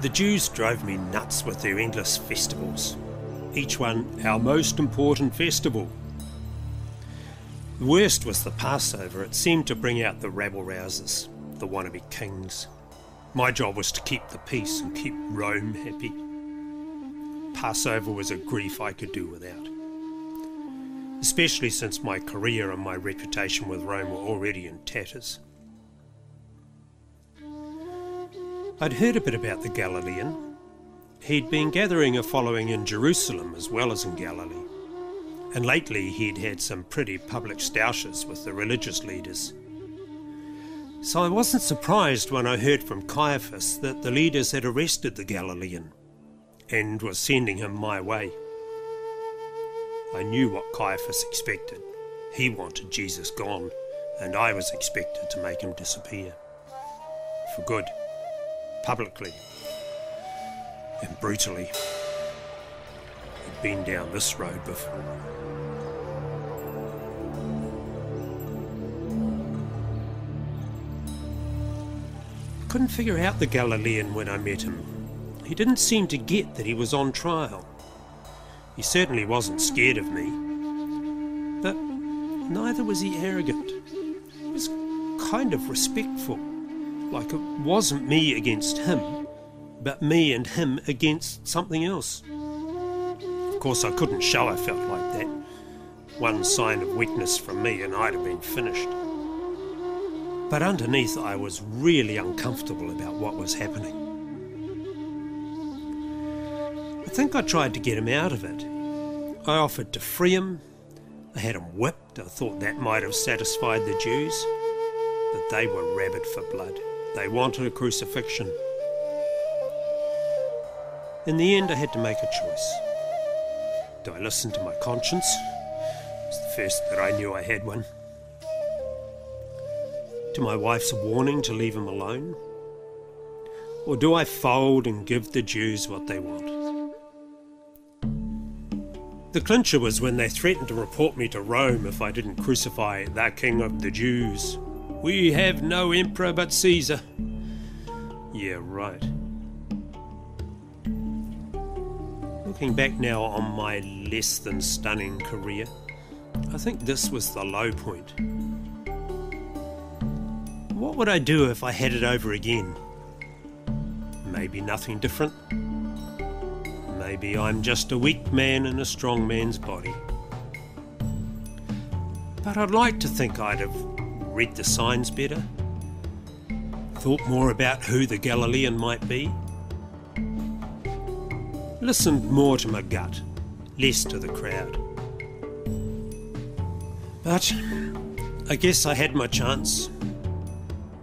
The Jews drove me nuts with their endless festivals, each one our most important festival. The worst was the Passover. It seemed to bring out the rabble-rousers, the wannabe kings. My job was to keep the peace and keep Rome happy. Passover was a grief I could do without, especially since my career and my reputation with Rome were already in tatters. I'd heard a bit about the Galilean. He'd been gathering a following in Jerusalem as well as in Galilee, and lately he'd had some pretty public stoushes with the religious leaders. So I wasn't surprised when I heard from Caiaphas that the leaders had arrested the Galilean and were sending him my way. I knew what Caiaphas expected. He wanted Jesus gone, and I was expected to make him disappear. For good. Publicly and brutally. I'd been down this road before. I couldn't figure out the Galilean when I met him. He didn't seem to get that he was on trial. He certainly wasn't scared of me, but neither was he arrogant. He was kind of respectful. Like it wasn't me against him, but me and him against something else. Of course, I couldn't show I felt like that. One sign of weakness from me and I'd have been finished. But underneath, I was really uncomfortable about what was happening. I think I tried to get him out of it. I offered to free him. I had him whipped. I thought that might have satisfied the Jews, but they were rabid for blood. They wanted a crucifixion. In the end, I had to make a choice. Do I listen to my conscience? It was the first that I knew I had one. To my wife's warning to leave him alone? Or do I fold and give the Jews what they want? The clincher was when they threatened to report me to Rome if I didn't crucify the King of the Jews. We have no emperor but Caesar. Yeah, right. Looking back now on my less than stunning career, I think this was the low point. What would I do if I had it over again? Maybe nothing different. Maybe I'm just a weak man in a strong man's body. But I'd like to think I'd have read the signs better, thought more about who the Galilean might be, listened more to my gut, less to the crowd. But I guess I had my chance.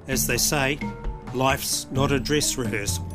As they say, life's not a dress rehearsal.